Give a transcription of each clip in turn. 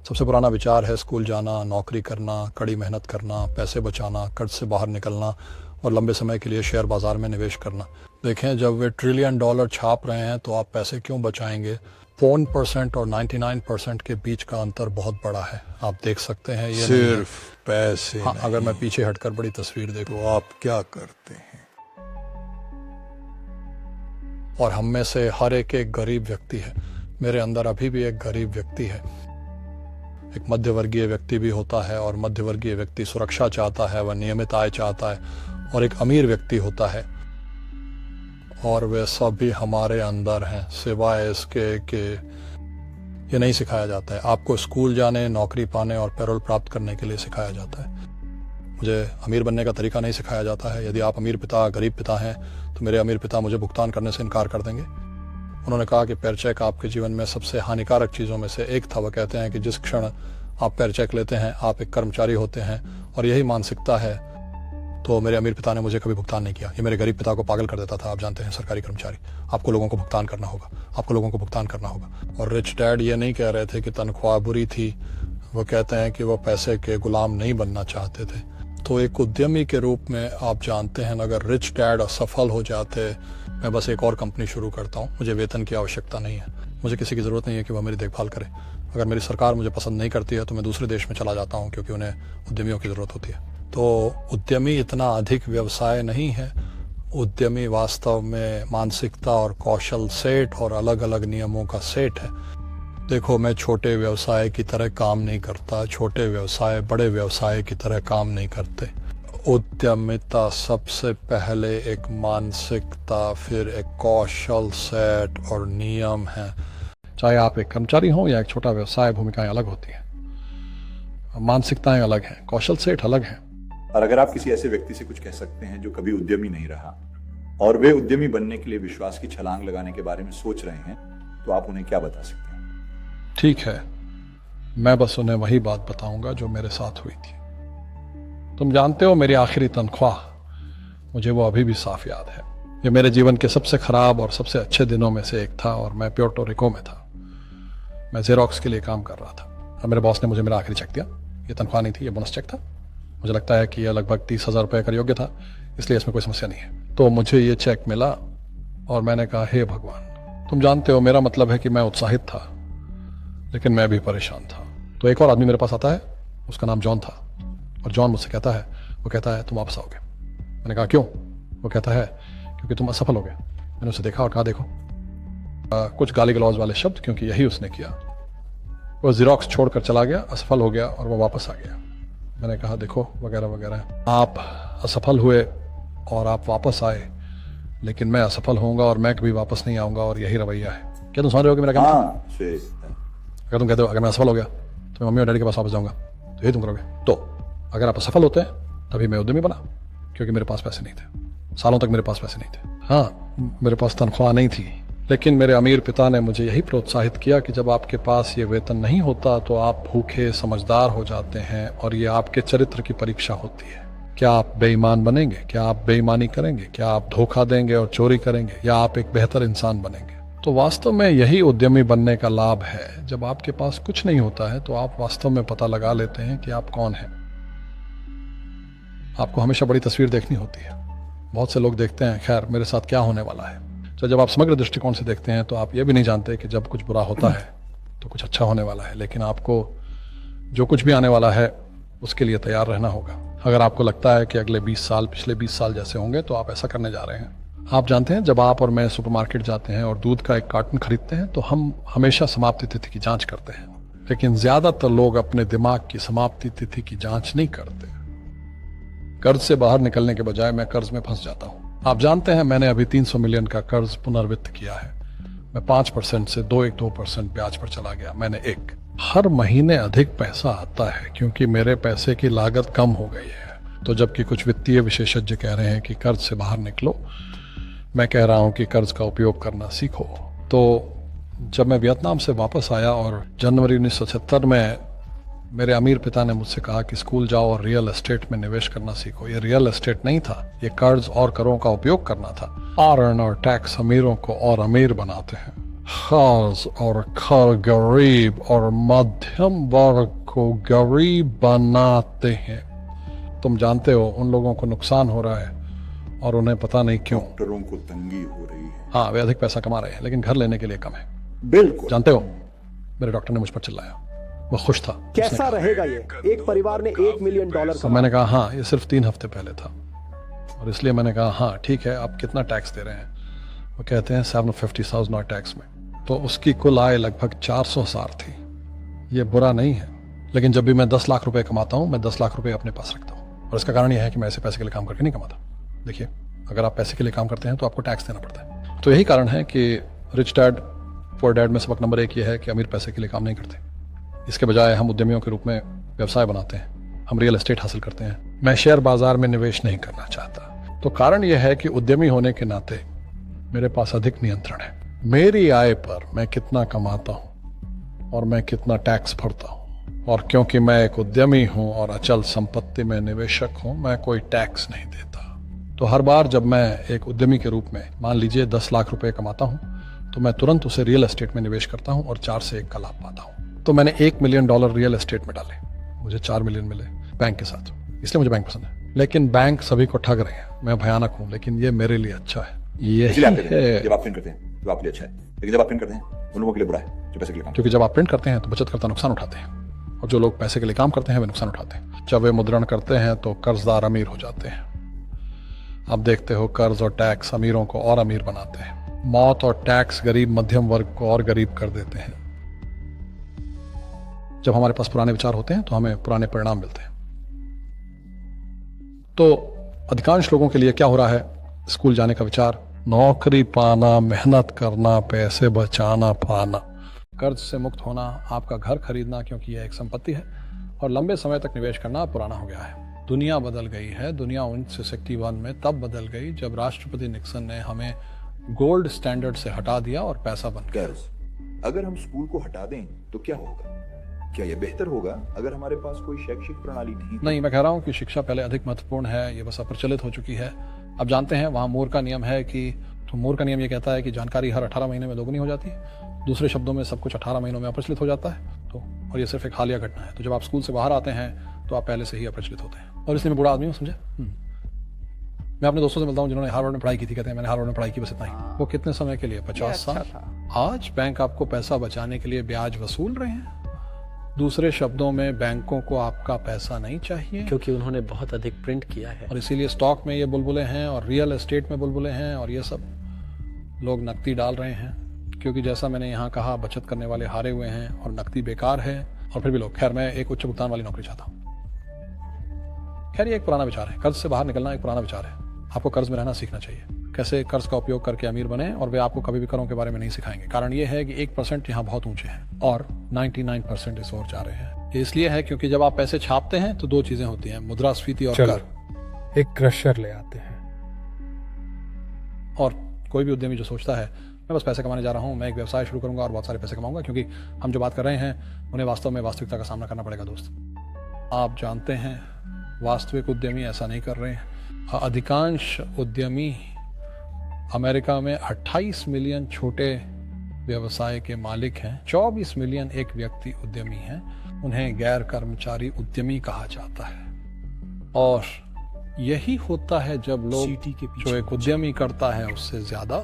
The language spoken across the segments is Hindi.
सबसे पुराना विचार है स्कूल जाना, नौकरी करना, कड़ी मेहनत करना, पैसे बचाना, कर्ज से बाहर निकलना और लंबे समय के लिए शेयर बाजार में निवेश करना। देखें, जब वे ट्रिलियन डॉलर छाप रहे हैं तो आप पैसे क्यों बचाएंगे? 1% और 99% के बीच का अंतर बहुत बड़ा है। आप देख सकते हैं ये सिर्फ पैसे हाँ, नहीं। अगर मैं पीछे हटकर बड़ी तस्वीर देखूं, तो आप क्या करते हैं? और हम में से हर एक गरीब व्यक्ति है। मेरे अंदर अभी भी एक गरीब व्यक्ति है। एक मध्यवर्गीय व्यक्ति भी होता है और मध्यवर्गीय व्यक्ति सुरक्षा चाहता है, वह नियमित आय चाहता है। और एक अमीर व्यक्ति होता है और वे सब भी हमारे अंदर हैं, सिवाय इसके कि ये नहीं सिखाया जाता है। आपको स्कूल जाने, नौकरी पाने और पैरोल प्राप्त करने के लिए सिखाया जाता है। मुझे अमीर बनने का तरीका नहीं सिखाया जाता है। यदि आप अमीर पिता, गरीब पिता हैं तो मेरे अमीर पिता मुझे भुगतान करने से इनकार कर देंगे। उन्होंने कहा कि पेयरचेक आपके जीवन में सबसे हानिकारक चीज़ों में से एक था। वह कहते हैं कि जिस क्षण आप पेयरचेक लेते हैं आप एक कर्मचारी होते हैं, और यही मानसिकता है। तो मेरे अमीर पिता ने मुझे कभी भुगतान नहीं किया। ये मेरे गरीब पिता को पागल कर देता था। आप जानते हैं, सरकारी कर्मचारी, आपको लोगों को भुगतान करना होगा, आपको लोगों को भुगतान करना होगा। और रिच डैड ये नहीं कह रहे थे कि तनख्वाह बुरी थी, वो कहते हैं कि वो पैसे के गुलाम नहीं बनना चाहते थे। तो एक उद्यमी के रूप में आप जानते हैं, अगर रिच डैड असफल हो जाते, मैं बस एक और कंपनी शुरू करता हूँ, मुझे वेतन की आवश्यकता नहीं है, मुझे किसी की ज़रूरत नहीं है कि वह मेरी देखभाल करे। अगर मेरी सरकार मुझे पसंद नहीं करती है तो मैं दूसरे देश में चला जाता हूँ, क्योंकि उन्हें उद्यमियों की ज़रूरत होती है। तो उद्यमी इतना अधिक व्यवसाय नहीं है। उद्यमी वास्तव में मानसिकता और कौशल सेट और अलग अलग नियमों का सेट है। देखो, मैं छोटे व्यवसाय की तरह काम नहीं करता। छोटे व्यवसाय बड़े व्यवसाय की तरह काम नहीं करते। उद्यमिता सबसे पहले एक मानसिकता, फिर एक कौशल सेट और नियम है। चाहे आप एक कर्मचारी हो या एक छोटा व्यवसाय, भूमिकाएं अलग होती हैं, मानसिकताएं अलग हैं, कौशल सेट अलग हैं। और अगर आप किसी ऐसे व्यक्ति से कुछ कह सकते हैं जो कभी उद्यमी नहीं रहा और वे उद्यमी बनने के लिए विश्वास की छलांग लगाने के बारे में सोच रहे हैं, तो आप उन्हें क्या बता सकते हैं? ठीक है, मैं बस उन्हें वही बात बताऊंगा जो मेरे साथ हुई थी। तुम जानते हो, मेरी आखिरी तनख्वाह, मुझे वो अभी भी साफ याद है। ये मेरे जीवन के सबसे खराब और सबसे अच्छे दिनों में से एक था, और मैं प्योर्टो रिको में था। मैं जेरोक्स के लिए काम कर रहा था और मेरे बॉस ने मुझे मेरा आखिरी चेक दिया। ये तनख्वाह नहीं थी, ये बोनस चेक था। मुझे लगता है कि यह लगभग 30,000 रुपये का योग्य था, इसलिए इसमें कोई समस्या नहीं है। तो मुझे ये चेक मिला और मैंने कहा, हे भगवान। तुम जानते हो, मेरा मतलब है कि मैं उत्साहित था, लेकिन मैं भी परेशान था। तो एक और आदमी मेरे पास आता है, उसका नाम जॉन था, और जॉन मुझसे कहता है, वो कहता है, तुम वापस आओगे। मैंने कहा, क्यों? वो कहता है, क्योंकि तुम असफल हो गए। मैंने उसे देखा और कहा, देखो, कुछ गाली गलौज वाले शब्द, क्योंकि यही उसने किया। वो जीरोक्स छोड़कर चला गया, असफल हो गया और वो वापस आ गया। मैंने कहा, देखो, वगैरह वगैरह। आप असफल हुए और आप वापस आए, लेकिन मैं असफल होऊंगा और मैं कभी वापस नहीं आऊंगा, और यही रवैया है। क्या तुम समझ रहे हो कि मेरा क्या मतलब? अगर तुम कहते हो अगर मैं असफल हो गया तो मैं मम्मी और डैडी के पास वापस जाऊंगा, तो यही तुम करोगे। तो अगर आप असफल होते हैं तभी मैं उद्यमी बना, क्योंकि मेरे पास पैसे नहीं थे। सालों तक मेरे पास पैसे नहीं थे। हाँ, मेरे पास तनख्वाह नहीं थी, लेकिन मेरे अमीर पिता ने मुझे यही प्रोत्साहित किया कि जब आपके पास ये वेतन नहीं होता तो आप भूखे समझदार हो जाते हैं, और ये आपके चरित्र की परीक्षा होती है। क्या आप बेईमान बनेंगे? क्या आप बेईमानी करेंगे? क्या आप धोखा देंगे और चोरी करेंगे? या आप एक बेहतर इंसान बनेंगे? तो वास्तव में यही उद्यमी बनने का लाभ है। जब आपके पास कुछ नहीं होता है तो आप वास्तव में पता लगा लेते हैं कि आप कौन हैं। आपको हमेशा बड़ी तस्वीर देखनी होती है। बहुत से लोग देखते हैं, खैर, मेरे साथ क्या होने वाला है। तो जब आप समग्र दृष्टिकोण से देखते हैं तो आप ये भी नहीं जानते कि जब कुछ बुरा होता है तो कुछ अच्छा होने वाला है। लेकिन आपको जो कुछ भी आने वाला है उसके लिए तैयार रहना होगा। अगर आपको लगता है कि अगले 20 साल पिछले 20 साल जैसे होंगे तो आप ऐसा करने जा रहे हैं। आप जानते हैं, जब आप और मैं सुपरमार्केट जाते हैं और दूध का एक कार्टन खरीदते हैं तो हम हमेशा समाप्ति तिथि की जांच करते हैं, लेकिन ज्यादातर लोग अपने दिमाग की समाप्ति तिथि की जांच नहीं करते। कर्ज से बाहर निकलने के बजाय मैं कर्ज में फंस जाता हूं। आप जानते हैं, मैंने अभी 300 मिलियन का कर्ज पुनर्वित्त किया है। मैं 5% से 2% ब्याज पर चला गया। मैंने हर महीने अधिक पैसा आता है क्योंकि मेरे पैसे की लागत कम हो गई है। तो जबकि कुछ वित्तीय विशेषज्ञ कह रहे हैं कि कर्ज से बाहर निकलो, मैं कह रहा हूं कि कर्ज का उपयोग करना सीखो। तो जब मैं वियतनाम से वापस आया और जनवरी 1976 में मेरे अमीर पिता ने मुझसे कहा कि स्कूल जाओ और रियल एस्टेट में निवेश करना सीखो। ये रियल एस्टेट नहीं था, ये कर्ज और करों का उपयोग करना था। आर और टैक्स अमीरों को और अमीर बनाते हैं, कर्ज और खर गरीब और मध्यम वर्ग को गरीब बनाते हैं। तुम जानते हो उन लोगों को नुकसान हो रहा है और उन्हें पता नहीं क्यों। डॉक्टरों को तंगी हो रही है। हाँ, वे अधिक पैसा कमा रहे हैं लेकिन घर लेने के लिए कम है। बिल्कुल। जानते हो, मेरे डॉक्टर ने मुझ पर चिल्लाया, वो खुश था। कैसा रहेगा ये? एक परिवार ने $1 मिलियन तो मैंने कहा हाँ, ये सिर्फ 3 हफ्ते पहले था और इसलिए मैंने कहा हाँ ठीक है, आप कितना टैक्स दे रहे हैं? वो कहते हैं 750,000 टैक्स में। तो उसकी कुल आय लगभग 400,000 थी। ये बुरा नहीं है, लेकिन जब भी मैं 10 लाख रुपए कमाता हूँ, मैं 10 लाख रुपए अपने पास रखता हूँ और इसका कारण यह है कि मैं ऐसे पैसे के लिए काम करके नहीं कमाता। देखिए, अगर आप पैसे के लिए काम करते हैं तो आपको टैक्स देना पड़ता है। तो यही कारण है कि रिच डैड पुअर डैड में सबक नंबर 1 ये है कि अमीर पैसे के लिए काम नहीं करते। इसके बजाय हम उद्यमियों के रूप में व्यवसाय बनाते हैं, हम रियल एस्टेट हासिल करते हैं। मैं शेयर बाजार में निवेश नहीं करना चाहता। तो कारण यह है कि उद्यमी होने के नाते मेरे पास अधिक नियंत्रण है। मेरी आय पर मैं कितना कमाता हूं और मैं कितना टैक्स भरता हूं, और क्योंकि मैं एक उद्यमी हूं और अचल संपत्ति में निवेशक हूं, मैं कोई टैक्स नहीं देता। तो हर बार जब मैं एक उद्यमी के रूप में मान लीजिए 10 लाख रुपए कमाता हूं, तो मैं तुरंत उसे रियल एस्टेट में निवेश करता हूं और 4 से 1 का लाभ पाता हूं। तो मैंने $1 मिलियन रियल एस्टेट में डाले, मुझे 4 मिलियन मिले बैंक के साथ, इसलिए मुझे बैंक पसंद है। लेकिन बैंक सभी को ठग रहे हैं, मैं भयानक हूं, लेकिन ये मेरे लिए अच्छा है। इसलिए आप कहते हैं, जब आप प्रिंट करते हैं तो आपके लिए अच्छा है, लेकिन जब आप प्रिंट करते हैं उन लोगों के लिए बुरा है जो पैसे के लिए काम। क्योंकि जब आप प्रिंट करते हैं तो बचतकर्ता नुकसान उठाते हैं और जो लोग पैसे के लिए काम करते हैं वे नुकसान उठाते हैं। जब वे मुद्रण करते हैं तो कर्जदार अमीर हो जाते हैं। आप देखते हो, कर्ज और टैक्स अमीरों को और अमीर बनाते हैं। मौत और टैक्स गरीब मध्यम वर्ग को और गरीब कर देते हैं। जब हमारे पास पुराने विचार होते हैं तो हमें पुराने परिणाम मिलते हैं। तो अधिकांश लोगों के लिए क्या हो रहा है? स्कूल जाने का विचार, नौकरी पाना, मेहनत करना, पैसे बचाना, पाना, कर्ज से मुक्त होना, आपका घर खरीदना क्योंकि यह एक संपत्ति है, और लंबे समय तक निवेश करना पुराना हो गया है। दुनिया बदल गई है। दुनिया 1961 में तब बदल गई जब राष्ट्रपति निक्सन ने हमें गोल्ड स्टैंडर्ड से हटा दिया और पैसा बन गया। अगर हम स्कूल को हटा दें तो क्या होगा? क्या यह बेहतर होगा अगर हमारे पास कोई शैक्षिक प्रणाली नहीं? मैं कह रहा हूँ कि शिक्षा पहले अधिक महत्वपूर्ण है, ये बस अप्रचलित हो चुकी है। अब जानते हैं वहाँ मूर का नियम है कि, तो मूर का नियम ये कहता है कि जानकारी हर 18 महीने में दोगुनी हो जाती है। दूसरे शब्दों में सब कुछ 18 महीनों में अप्रचलित हो जाता है। तो और ये सिर्फ एक हालिया घटना है। तो जब आप स्कूल से बाहर आते हैं तो आप पहले से ही अप्रचलित होते हैं। और इसलिए मैं बुरा आदमी हूँ, समझे? मैं अपने दोस्तों से मिलता हूँ जिन्होंने हार्वर्ड में पढ़ाई की थी, कहते हैं मैंने हार्वर्ड में पढ़ाई की, बस इतना ही। वो कितने समय के लिए? 50 साल। आज बैंक आपको पैसा बचाने के लिए ब्याज वसूल रहे हैं। दूसरे शब्दों में बैंकों को आपका पैसा नहीं चाहिए, क्योंकि उन्होंने बहुत अधिक प्रिंट किया है। और इसीलिए स्टॉक में ये बुलबुले हैं और रियल एस्टेट में बुलबुले हैं, और ये सब लोग नकदी डाल रहे हैं। क्योंकि जैसा मैंने यहाँ कहा, बचत करने वाले हारे हुए हैं और नकदी बेकार है, और फिर भी लोग। खैर, मैं एक उच्च भुगतान वाली नौकरी चाहता हूँ। खैर, ये एक पुराना विचार है। कर्ज से बाहर निकलना एक पुराना विचार है। आपको कर्ज में रहना सीखना चाहिए, कैसे कर्ज का उपयोग करके अमीर बने, और वे आपको कभी भी करों के बारे में नहीं सिखाएंगे। कारण ये है कि 1% यहाँ बहुत ऊंचे हैं और 99% इस ओर जा रहे हैं। ये इसलिए है क्योंकि जब आप पैसे छापते हैं तो 2 चीजें होती हैं, मुद्रास्फीति और कर। एक क्रशर ले आते हैं। और कोई भी उद्यमी जो सोचता है मैं बस पैसे कमाने जा रहा हूँ, मैं एक व्यवसाय शुरू करूंगा और बहुत सारे पैसे कमाऊंगा, क्योंकि हम जो बात कर रहे हैं उन्हें वास्तव में वास्तविकता का सामना करना पड़ेगा। दोस्त, आप जानते हैं वास्तविक उद्यमी ऐसा नहीं कर रहे हैं। अधिकांश उद्यमी अमेरिका में 28 मिलियन छोटे व्यवसाय के मालिक हैं, 24 मिलियन एक व्यक्ति उद्यमी हैं। उन्हें गैर कर्मचारी उद्यमी कहा जाता है। और यही होता है जब लोग जो एक उद्यमी करता है उससे ज्यादा,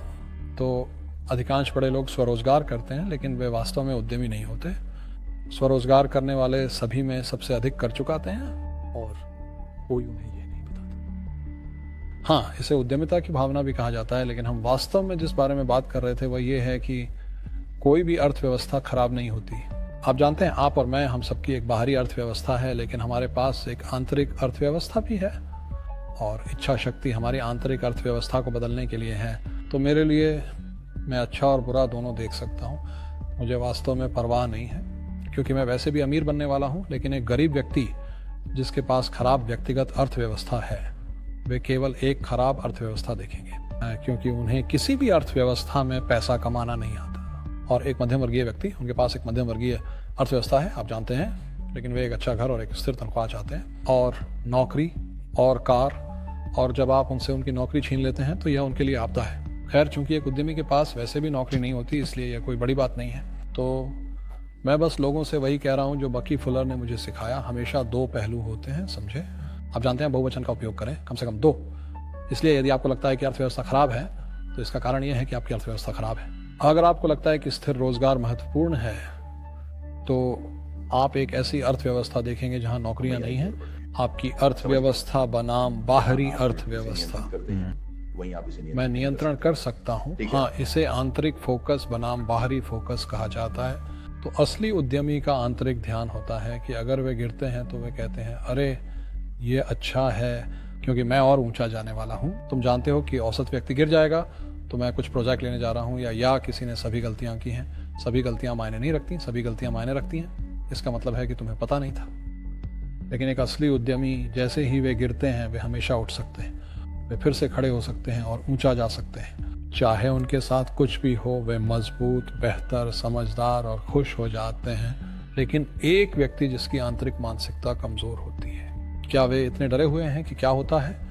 तो अधिकांश बड़े लोग स्वरोजगार करते हैं लेकिन वे वास्तव में उद्यमी नहीं होते। स्वरोजगार करने वाले सभी में सबसे अधिक कर चुकाते हैं और कोई उन्हें ये नहीं बताता। हाँ, इसे उद्यमिता की भावना भी कहा जाता है, लेकिन हम वास्तव में जिस बारे में बात कर रहे थे वह ये है कि कोई भी अर्थव्यवस्था खराब नहीं होती। आप जानते हैं, आप और मैं, हम सबकी एक बाहरी अर्थव्यवस्था है, लेकिन हमारे पास एक आंतरिक अर्थव्यवस्था भी है, और इच्छा शक्ति हमारी आंतरिक अर्थव्यवस्था को बदलने के लिए है। तो मेरे लिए मैं अच्छा और बुरा दोनों देख सकता हूँ। मुझे वास्तव में परवाह नहीं है, क्योंकि मैं वैसे भी अमीर बनने वाला हूँ। लेकिन एक गरीब व्यक्ति जिसके पास खराब व्यक्तिगत अर्थव्यवस्था है, वे केवल एक खराब अर्थव्यवस्था देखेंगे, क्योंकि उन्हें किसी भी अर्थव्यवस्था में पैसा कमाना नहीं आता। और एक मध्यम वर्गीय व्यक्ति, उनके पास एक मध्यम वर्गीय अर्थव्यवस्था है, आप जानते हैं, लेकिन वे एक अच्छा घर और एक स्थिर तनख्वाह चाहते हैं, और नौकरी और कार। और जब आप उनसे उनकी नौकरी छीन लेते हैं तो यह उनके लिए आपदा है, खैर, चूंकि एक उद्यमी के पास वैसे भी नौकरी नहीं होती, इसलिए यह कोई बड़ी बात नहीं है। तो मैं बस लोगों से वही कह रहा हूँ जो बकी फुलर ने मुझे सिखाया, हमेशा दो पहलू होते हैं, समझे। आप जानते हैं बहुवचन का उपयोग करें, कम से कम दो। इसलिए यदि आपको लगता है कि अर्थव्यवस्था खराब है तो इसका कारण यह है कि आपकी अर्थव्यवस्था खराब है। अगर आपको लगता है कि स्थिर रोजगार महत्वपूर्ण है तो आप एक ऐसी अर्थव्यवस्था देखेंगे जहां नौकरियां नहीं हैं। आपकी अर्थव्यवस्था बनाम बाहरी अर्थव्यवस्था, वहीं आप इसे मैं नियंत्रण कर सकता हूं। हाँ, इसे आंतरिक फोकस बनाम बाहरी फोकस कहा जाता है। तो असली उद्यमी का आंतरिक ध्यान होता है कि अगर वे गिरते हैं तो वे कहते हैं अरे ये अच्छा है क्योंकि मैं और ऊंचा जाने वाला हूं। तुम जानते हो कि औसत व्यक्ति गिर जाएगा तो मैं कुछ प्रोजेक्ट लेने जा रहा हूं, या किसी ने सभी गलतियां की हैं। सभी गलतियां मायने नहीं रखती, सभी गलतियां मायने रखती हैं। इसका मतलब है कि तुम्हें पता नहीं था। लेकिन एक असली उद्यमी, जैसे ही वे गिरते हैं वे हमेशा उठ सकते हैं, वे फिर से खड़े हो सकते हैं और ऊंचा जा सकते हैं। चाहे उनके साथ कुछ भी हो, वे मजबूत, बेहतर, समझदार और खुश हो जाते हैं। लेकिन एक व्यक्ति जिसकी आंतरिक मानसिकता कमजोर होती है, क्या वे इतने डरे हुए हैं कि क्या होता है?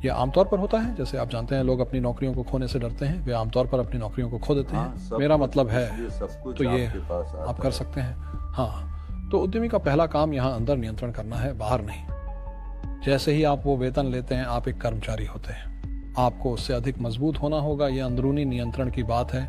यह आमतौर पर होता है। जैसे आप जानते हैं लोग अपनी नौकरियों को खोने से डरते हैं, वे आमतौर पर अपनी नौकरियों को खो देते हैं। मेरा मतलब है तो ये आप कर सकते हैं। हाँ, तो उद्यमी का पहला काम यहाँ अंदर नियंत्रण करना है, बाहर नहीं। जैसे ही आप वो वेतन लेते हैं आप एक कर्मचारी होते हैं, आपको उससे अधिक मजबूत होना होगा। ये अंदरूनी नियंत्रण की बात है।